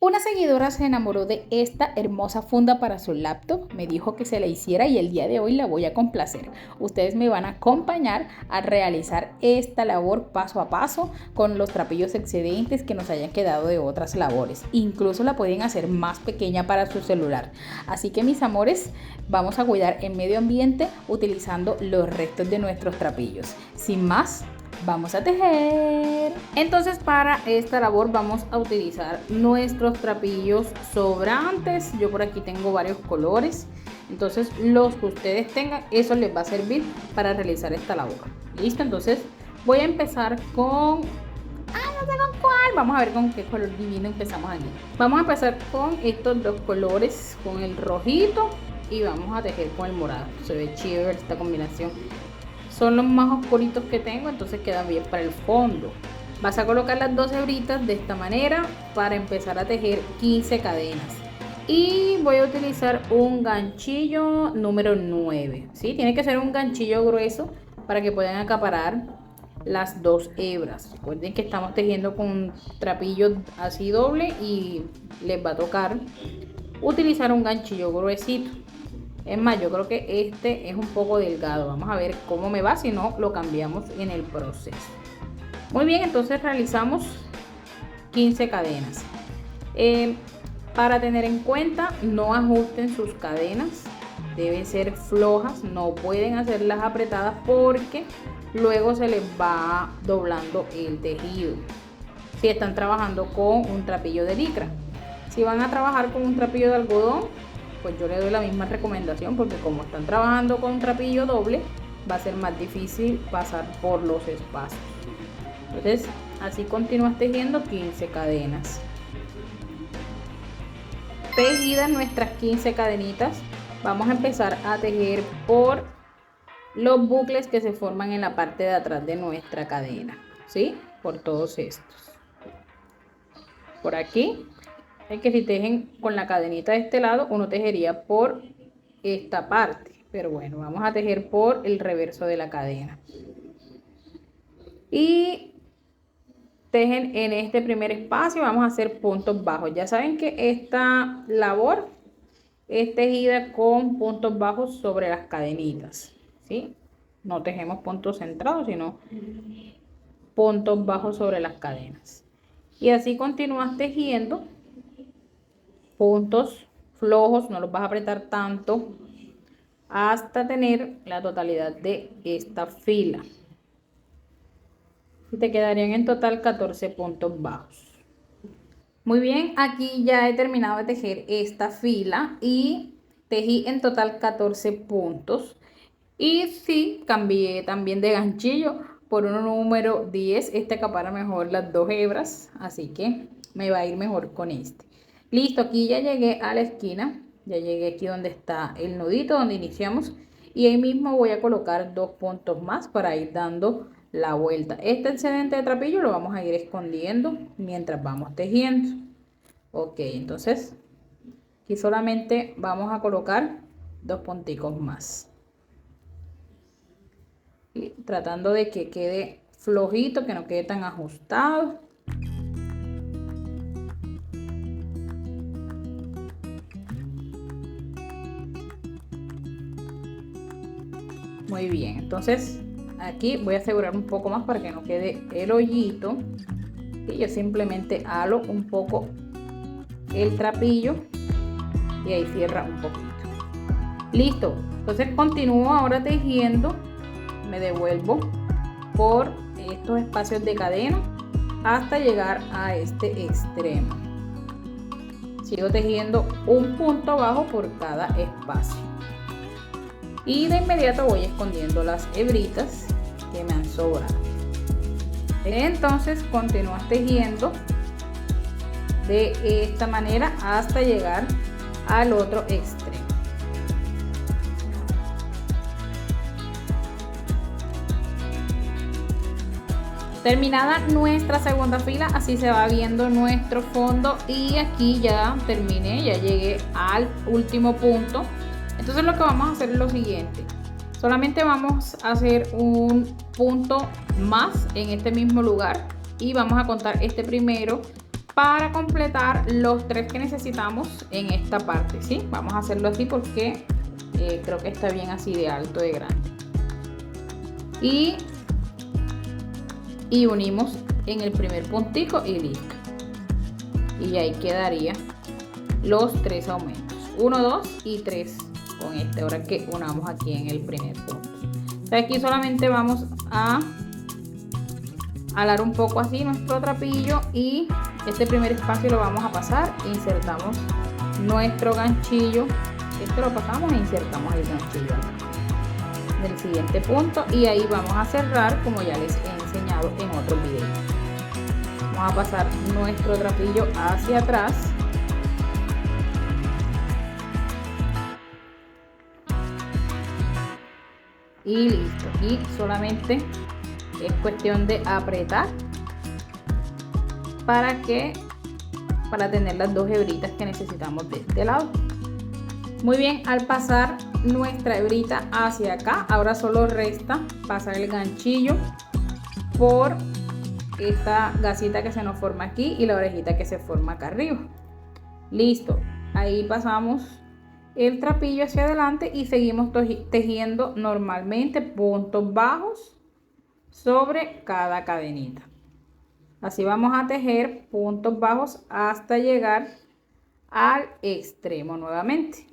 Una seguidora se enamoró de esta hermosa funda para su laptop, me dijo que se la hiciera y el día de hoy la voy a complacer. Ustedes me van a acompañar a realizar esta labor paso a paso con los trapillos excedentes que nos hayan quedado de otras labores. Incluso la pueden hacer más pequeña para su celular. Así que mis amores, vamos a cuidar el medio ambiente utilizando los restos de nuestros trapillos. Sin más, vamos a tejer. Entonces para esta labor vamos a utilizar nuestros trapillos sobrantes. Yo por aquí tengo varios colores, entonces los que ustedes tengan, eso les va a servir para realizar esta labor. Listo, entonces voy a empezar con... no sé con cuál. Vamos a ver con qué color divino empezamos aquí. Vamos a empezar con estos dos colores, con el rojito, y vamos a tejer con el morado. Se ve chévere esta combinación. Son los más oscuritos que tengo, entonces quedan bien para el fondo. Vas a colocar las dos hebritas de esta manera para empezar a tejer 15 cadenas. Y voy a utilizar un ganchillo número 9. ¿Sí? Tiene que ser un ganchillo grueso para que puedan acaparar las dos hebras. Recuerden que estamos tejiendo con un trapillo así doble y les va a tocar utilizar un ganchillo gruesito. Es más, yo creo que este es un poco delgado. Vamos a ver cómo me va, si no lo cambiamos en el proceso. Muy bien, entonces realizamos 15 cadenas. Para tener en cuenta, no ajusten sus cadenas. Deben ser flojas, no pueden hacerlas apretadas porque luego se les va doblando el tejido. Si están trabajando con un trapillo de licra. Si van a trabajar con un trapillo de algodón, pues yo le doy la misma recomendación, porque como están trabajando con un trapillo doble, va a ser más difícil pasar por los espacios. Entonces así continúas tejiendo 15 cadenas. Tejidas nuestras 15 cadenitas, vamos a empezar a tejer por los bucles que se forman en la parte de atrás de nuestra cadena, ¿sí? Por todos estos. Por aquí. Es que si tejen con la cadenita de este lado, uno tejería por esta parte, pero bueno, vamos a tejer por el reverso de la cadena. Y tejen en este primer espacio, vamos a hacer puntos bajos. Ya saben que esta labor es tejida con puntos bajos sobre las cadenitas, ¿sí? No tejemos puntos centrados, sino puntos bajos sobre las cadenas. Y así continúas tejiendo puntos flojos, no los vas a apretar tanto hasta tener la totalidad de esta fila. Y te quedarían en total 14 puntos bajos. Muy bien, aquí ya he terminado de tejer esta fila y tejí en total 14 puntos. Y sí, cambié también de ganchillo por uno número 10. Este acapara mejor las dos hebras, así que me va a ir mejor con este. Listo, aquí ya llegué a la esquina, ya llegué aquí donde está el nudito, donde iniciamos, y ahí mismo voy a colocar dos puntos más para ir dando la vuelta. Este excedente de trapillo lo vamos a ir escondiendo mientras vamos tejiendo. Ok, entonces aquí solamente vamos a colocar dos punticos más. Y tratando de que quede flojito, que no quede tan ajustado. Muy bien, entonces aquí voy a asegurar un poco más para que no quede el hoyito. Y yo simplemente halo un poco el trapillo y ahí cierra un poquito. Listo, entonces continúo ahora tejiendo. Me devuelvo por estos espacios de cadena hasta llegar a este extremo. Sigo tejiendo un punto bajo por cada espacio. Y de inmediato voy escondiendo las hebritas que me han sobrado. Entonces continúas tejiendo de esta manera hasta llegar al otro extremo. Terminada nuestra segunda fila, así se va viendo nuestro fondo y aquí ya terminé, ya llegué al último punto. Entonces lo que vamos a hacer es lo siguiente, solamente vamos a hacer un punto más en este mismo lugar y vamos a contar este primero para completar los 3 que necesitamos en esta parte, ¿sí? Vamos a hacerlo así porque creo que está bien así de alto, de grande. Y unimos en el primer puntico y listo. Y ahí quedaría los 3 aumentos, 1, 2 y 3 con este, ahora que unamos aquí en el primer punto. Entonces aquí solamente vamos a alar un poco así nuestro trapillo y este primer espacio lo vamos a pasar, insertamos nuestro ganchillo, esto lo pasamos e insertamos el ganchillo acá del siguiente punto y ahí vamos a cerrar como ya les he enseñado en otros videos. Vamos a pasar nuestro trapillo hacia atrás y listo. Y solamente es cuestión de apretar para tener las 2 hebritas que necesitamos de este lado. Muy bien, al pasar nuestra hebrita hacia acá, ahora solo resta pasar el ganchillo por esta gasita que se nos forma aquí y la orejita que se forma acá arriba. Listo, ahí pasamos el trapillo hacia adelante y seguimos tejiendo normalmente puntos bajos sobre cada cadenita. Así vamos a tejer puntos bajos hasta llegar al extremo nuevamente.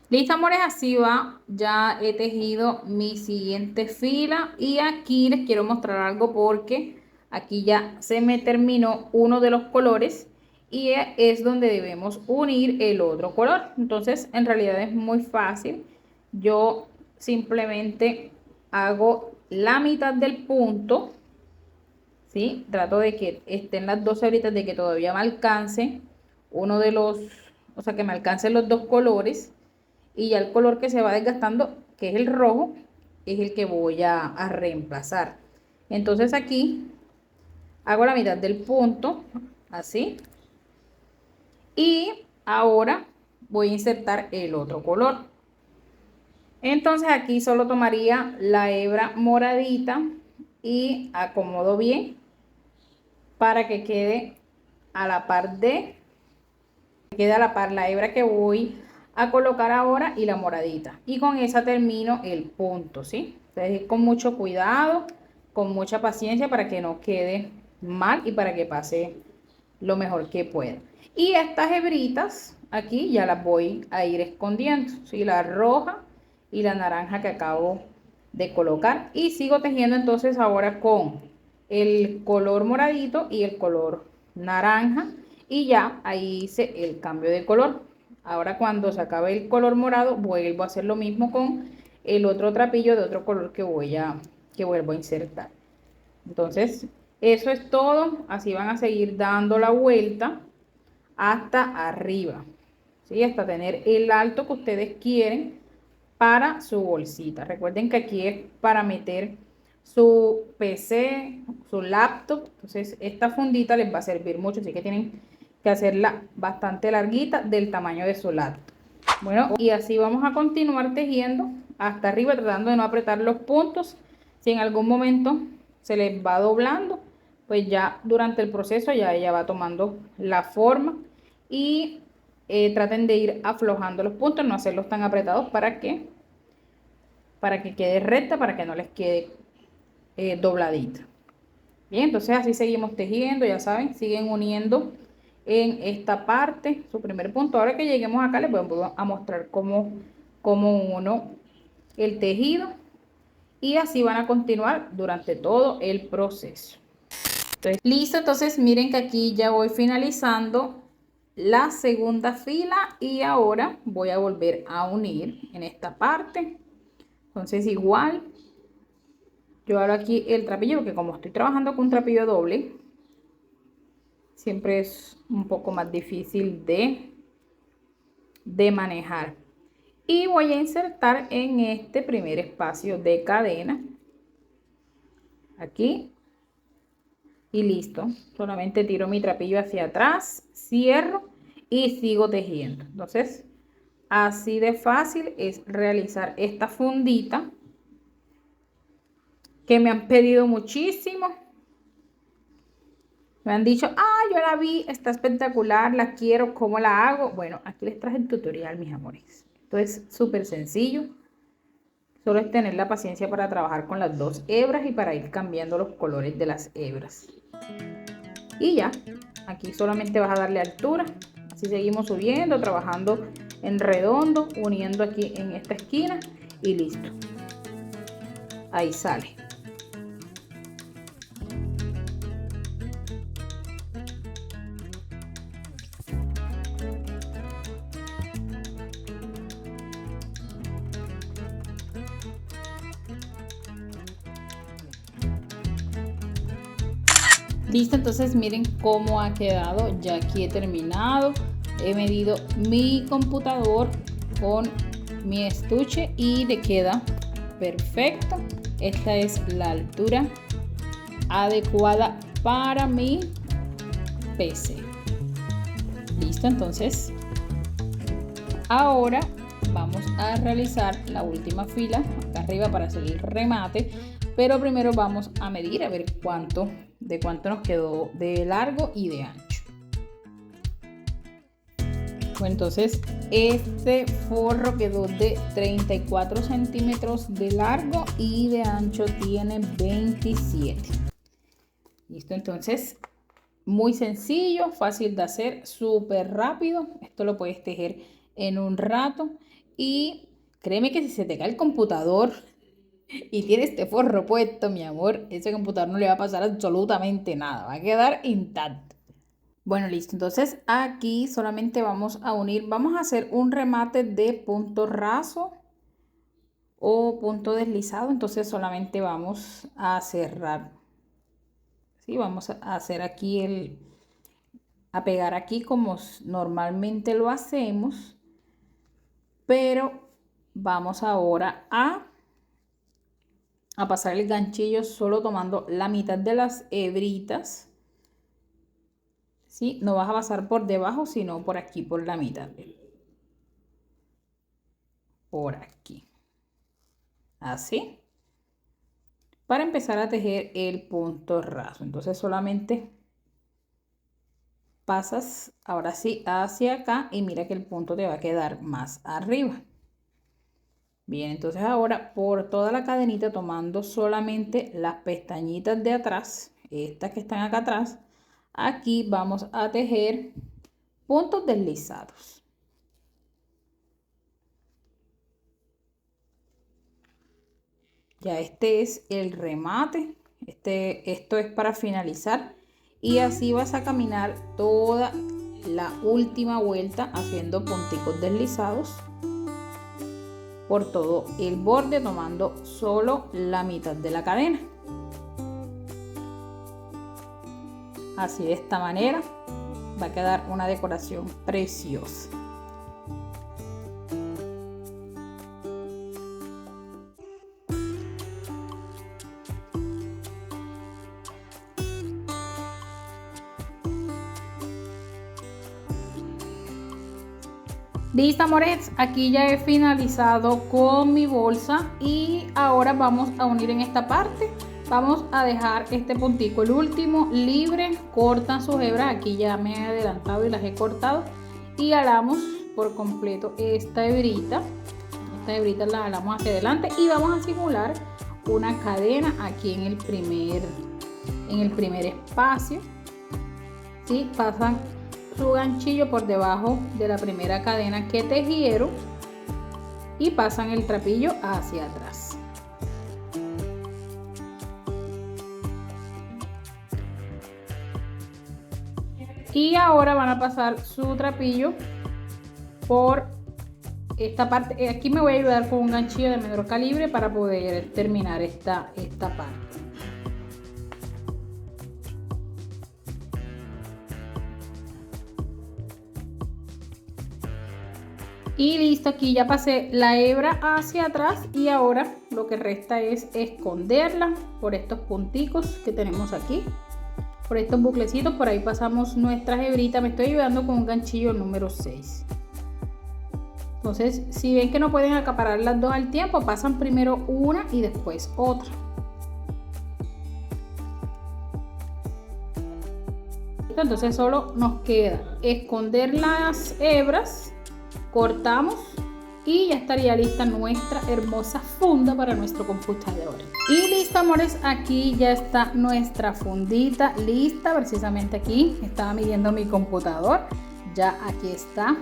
Listo, amores, así va. Ya he tejido mi siguiente fila y aquí les quiero mostrar algo porque aquí ya se me terminó uno de los colores y es donde debemos unir el otro color. Entonces, en realidad es muy fácil. Yo simplemente hago la mitad del punto, ¿sí? Trato de que estén las 2 hebritas, de que todavía me alcance uno de los, o sea, que me alcancen los 2 colores. Y ya el color que se va desgastando, que es el rojo, es el que voy a reemplazar. Entonces aquí hago la mitad del punto, así. Y ahora voy a insertar el otro color. Entonces aquí solo tomaría la hebra moradita y acomodo bien para que quede a la par la hebra que voy a colocar ahora y la moradita, y con esa termino el punto, ¿sí? Entonces con mucho cuidado, con mucha paciencia para que no quede mal y para que pase lo mejor que pueda. Y estas hebritas aquí ya las voy a ir escondiendo, ¿sí? La roja y la naranja que acabo de colocar, y sigo tejiendo entonces ahora con el color moradito y el color naranja, y ya ahí hice el cambio de color. Ahora cuando se acabe el color morado vuelvo a hacer lo mismo con el otro trapillo de otro color que vuelvo a insertar. Entonces eso es todo, así van a seguir dando la vuelta hasta arriba, ¿sí? Hasta tener el alto que ustedes quieren para su bolsita. Recuerden que aquí es para meter su PC, su laptop, entonces esta fundita les va a servir mucho, así que tienen que hacerla bastante larguita, del tamaño de su laptop. Bueno, y así vamos a continuar tejiendo hasta arriba, tratando de no apretar los puntos. Si en algún momento se les va doblando, pues ya durante el proceso ya ella va tomando la forma, y traten de ir aflojando los puntos, no hacerlos tan apretados para que quede recta, para que no les quede dobladita. Bien, entonces así seguimos tejiendo, ya saben, siguen uniendo en esta parte su primer punto. Ahora que lleguemos acá les voy a mostrar cómo uno el tejido, y así van a continuar durante todo el proceso. Entonces, listo, entonces miren que aquí ya voy finalizando la segunda fila y ahora voy a volver a unir en esta parte. Entonces igual yo abro aquí el trapillo, porque como estoy trabajando con un trapillo doble, siempre es un poco más difícil de manejar. Y voy a insertar en este primer espacio de cadena, aquí, y listo. Solamente tiro mi trapillo hacia atrás, cierro y sigo tejiendo. Entonces, así de fácil es realizar esta fundita que me han pedido muchísimo. Me han dicho, yo la vi, está espectacular, la quiero, ¿cómo la hago? Bueno, aquí les traje el tutorial, mis amores. Esto es súper sencillo. Solo es tener la paciencia para trabajar con las dos hebras y para ir cambiando los colores de las hebras. Y ya, aquí solamente vas a darle altura. Así seguimos subiendo, trabajando en redondo, uniendo aquí en esta esquina y listo. Ahí sale. Listo, entonces miren cómo ha quedado. Ya aquí he terminado. He medido mi computador con mi estuche y le queda perfecto. Esta es la altura adecuada para mi PC. Listo, entonces ahora vamos a realizar la última fila acá arriba para hacer el remate, pero primero vamos a medir a ver de cuánto nos quedó de largo y de ancho. Bueno, entonces este forro quedó de 34 centímetros de largo y de ancho tiene 27. Listo, entonces muy sencillo, fácil de hacer, súper rápido. Esto lo puedes tejer en un rato y créeme que si se te cae el computador y tiene este forro puesto, mi amor, ese computador no le va a pasar absolutamente nada, va a quedar intacto. Bueno, listo, entonces aquí solamente vamos a unir, vamos a hacer un remate de punto raso o punto deslizado, entonces solamente vamos a cerrar. Sí, vamos a hacer aquí a pegar aquí como normalmente lo hacemos, pero vamos ahora a pasar el ganchillo solo tomando la mitad de las hebritas. ¿Sí? No vas a pasar por debajo, sino por aquí, por la mitad. Por aquí. Así. Para empezar a tejer el punto raso. Entonces solamente pasas ahora sí hacia acá y mira que el punto te va a quedar más arriba. Bien, entonces ahora por toda la cadenita tomando solamente las pestañitas de atrás, estas que están acá atrás, aquí vamos a tejer puntos deslizados. Ya este es el remate, esto es para finalizar y así vas a caminar toda la última vuelta haciendo punticos deslizados por todo el borde tomando solo la mitad de la cadena. Así de esta manera va a quedar una decoración preciosa. Listo, amores, aquí ya he finalizado con mi bolsa y ahora vamos a unir en esta parte. Vamos a dejar este puntico, el último, libre. Cortan sus hebras, aquí ya me he adelantado y las he cortado y alamos por completo esta hebrita. Esta hebrita la alamos hacia adelante y vamos a simular una cadena aquí en el primer espacio. ¿Sí? Pasan su ganchillo por debajo de la primera cadena que tejieron y pasan el trapillo hacia atrás. Y ahora van a pasar su trapillo por esta parte. Aquí me voy a ayudar con un ganchillo de menor calibre para poder terminar esta parte. Y listo, aquí ya pasé la hebra hacia atrás y ahora lo que resta es esconderla por estos punticos que tenemos aquí. por estos buclecitos, por ahí pasamos nuestra hebrita. Me estoy ayudando con un ganchillo número 6. Entonces, si ven que no pueden acaparar las dos al tiempo, pasan primero una y después otra. Entonces solo nos queda esconder las hebras, cortamos y ya estaría lista nuestra hermosa funda para nuestro computador. Y listo, amores, aquí ya está nuestra fundita lista. Precisamente aquí estaba midiendo mi computador, ya aquí está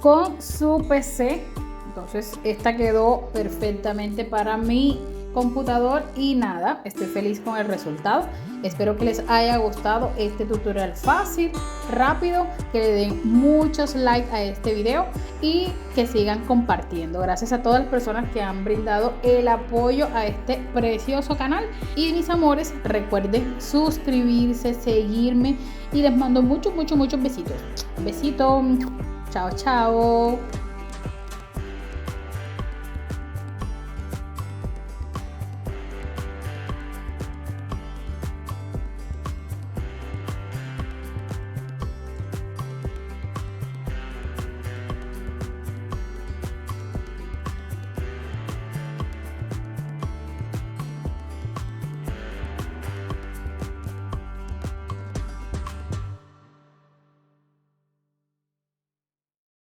con su PC. Entonces esta quedó perfectamente para mi computador y nada, estoy feliz con el resultado. Espero que les haya gustado este tutorial fácil, rápido, que le den muchos likes a este video y que sigan compartiendo. Gracias a todas las personas que han brindado el apoyo a este precioso canal. Y mis amores, recuerden suscribirse, seguirme y les mando muchos besitos. Un besito. Chao, chao.